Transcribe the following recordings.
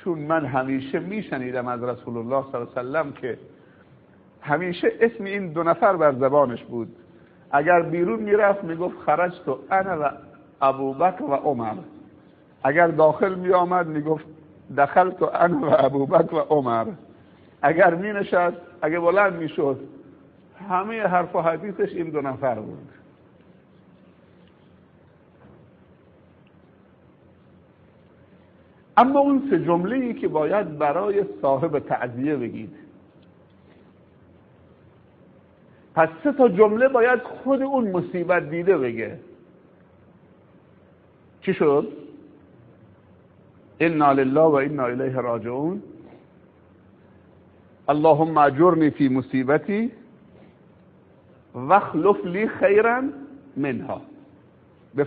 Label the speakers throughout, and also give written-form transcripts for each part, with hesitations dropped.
Speaker 1: چون من همیشه میشنیدم از رسول الله صلی الله علیه وسلم که همیشه اسم این دو نفر بر زبانش بود. اگر بیرون میرفت میگفت خرجت انا و ابوبکر و عمر. اگر داخل میآمد میگفت دخلت انا و ابوبکر و عمر. اگر می نشست، اگه بلند میشد، همه حرف و حدیثش این دو نفر بود. اما اون سه جمله‌ای که باید برای صاحب تعزیه بگید، پس سه تا جمله باید خود اون مصیبت دیده بگه. چی شد؟ انا لله و انا الیه راجعون، اللهم اجرنی فی مصیبتی واخلف لی خیرا منها. به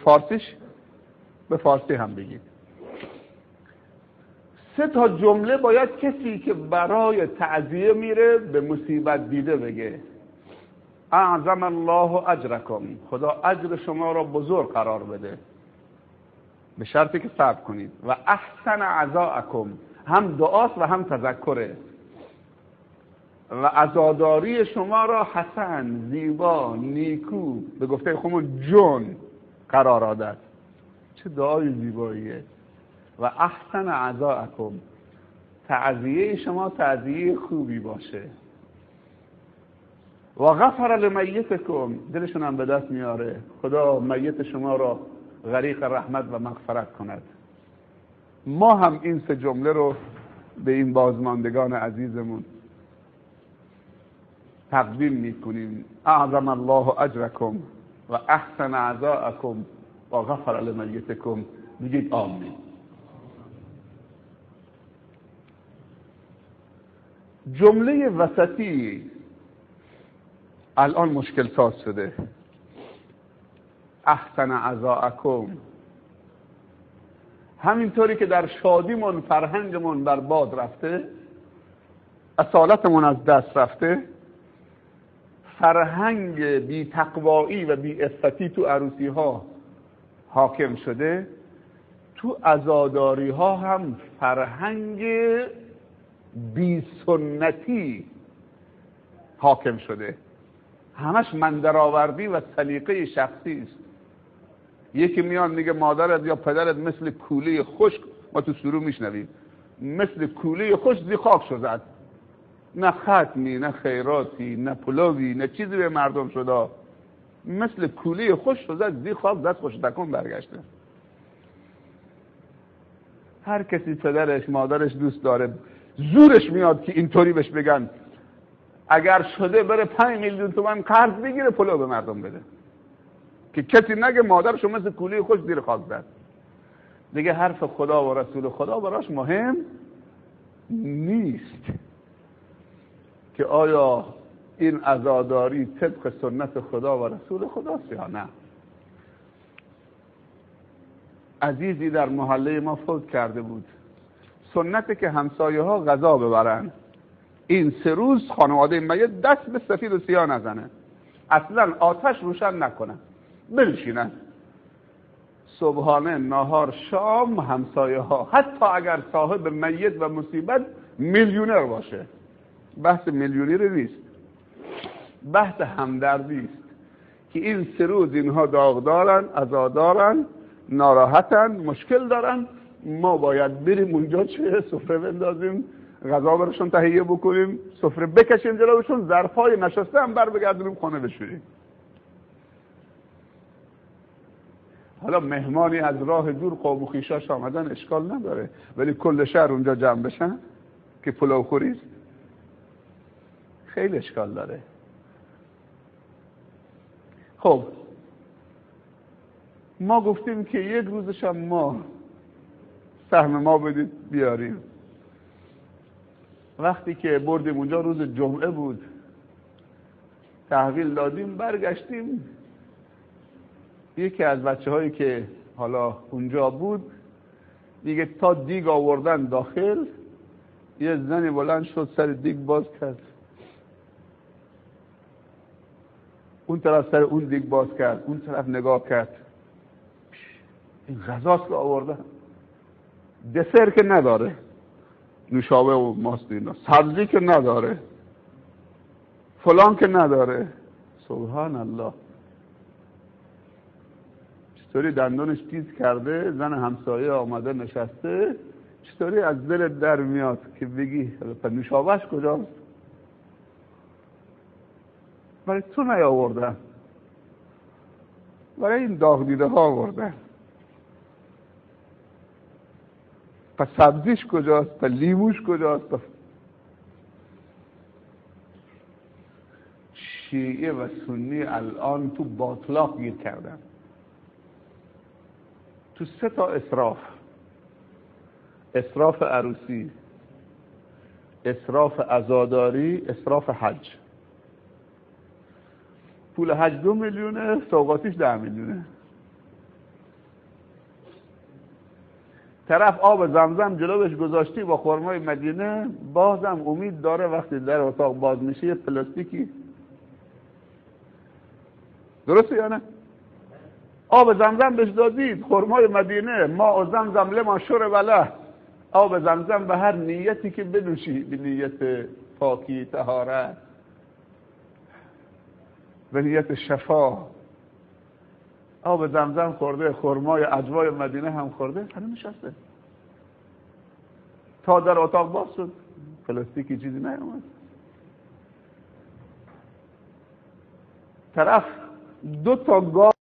Speaker 1: فارسی هم بگید. سه تا جمله باید کسی که برای تعزیه میره به مصیبت دیده بگه. اعظم الله اجرکم، خدا اجر شما را بزرگ قرار بده، به شرطی که صبر کنید. و احسن عزاءکم، هم دعاست و هم تذکره. و عزاداری شما را حسن، زیبا، نیکو، به گفته خودمون جون قرار داد. چه دعای زیباییه. و احسن عزاءکم، تعزیه شما تعزیه خوبی باشه. و غفر لمیتکم، دلشون هم به دست میاره، خدا میت شما را غریق رحمت و مغفرت کند. ما هم این سه جمله رو به این بازماندگان عزیزمون تقدیم میکنیم. اعظم الله اجرکم و احسن عزاءکم و غفر لمیتکم. بگید آمین. جمله وسطی الان مشکل ساز شده. احسن عزاءکم، همینطوری که در شادیمون فرهنگمون برباد رفته، اصالتمون از دست رفته، فرهنگ بی تقوایی و بی عفتی تو عروسی ها حاکم شده، تو عزاداری ها هم فرهنگ بی سنتی حاکم شده. همش مندرآوردی و سلیقه شخصی است. یکی میان میگه مادرت یا پدرت مثل کوله خشک، ما تو سرو میشنویم، مثل کوله خشک زی خاک شد، نه ختمی، نه خیراتی، نه پلوی، نه چیزی به مردم شده، مثل کوله خشک شد زی خاک، زد خوش تکون برگشته. هر کسی پدرش مادرش دوست داره، زورش میاد که اینطوری بهش بگن اگر شده بره 5 میلیون تومان قرض بگیره پلو به مردم بده، که کسی نگه مادرشو مثل کوله خوش زیر خاک زد. دیگه حرف خدا و رسول خدا براش مهم نیست که آیا این عزاداری طبق سنت خدا و رسول خداست یا نه. عزیزی در محله ما فوت کرده بود. سنته که همسایه ها غذا ببرن، این 3 روز خانواده میت دست به سفید و سیاه نزنه، اصلا آتش روشن نکنن، بنشینن صبحانه نهار شام همسایه ها، حتی اگر صاحب میت و مصیبت میلیونر باشه. بحث میلیونری نیست، بحث همدردی است که این 3 روز اینها داغ دارن، عزادارن، ناراحتن، مشکل دارن. ما باید بریم اونجا چه سفره بندازیم، غذا براشون تهیه بکنیم، سفره بکشیم جلوشون، ظرفای نشسته هم بر بگردونیم خانه بشوریم. حالا مهمانی از راه دور قوم و خویشاش آمدن اشکال نداره، ولی کل شهر اونجا جمع بشن که پلو خوریست خیلی اشکال داره. خب ما گفتیم که یک روزش هم ما سهم ما بدید بیاریم. وقتی که بردیم اونجا روز جمعه بود، تحویل دادیم، برگشتیم، یکی از بچه هایی که حالا اونجا بود دیگه تا دیگ آوردن داخل، یه زنی بلند شد سر دیگ باز کرد، اون طرف سر اون دیگ باز کرد، اون طرف نگاه کرد، این غذاست که آوردن، دسر که نداره، نوشابه و ماست اینا، سبزی که نداره، فلان که نداره. سبحان الله. چطوری دندونش تیز کرده، زن همسایه آمده نشسته، چطوری از دلت در میاد که بگی نوشابهش کجاست؟ برای تو نیاوردن، برای این داغ دیده ها آوردن. پس سبزیش کجاست؟ پس لیموش کجاست؟ شیعه و سنی الان تو باطلاق گیر کردن، تو 3 تا اسراف: اسراف عروسی، اسراف عزاداری، اسراف حج. پول حج 2 میلیونه، سوغاتیش 10 میلیونه. طرف آب زمزم جلوش گذاشتی با خرمای مدینه، بازم امید داره وقتی در اتاق باز میشه یه پلاستیکی. درسته یا نه؟ آب زمزم بهش دادید، خرمای مدینه، ماء زمزم لما شرب له، آب زمزم به هر نیتی که بنوشی، به نیت پاکی، طهارت، به نیت شفا. آب زمزم خورده، خرمای عجوای مدینه هم خورده، هنوز نشسته. تا در اتاق باز شد پلاستیکی چیزی نیومد. طرف 2 تا گاو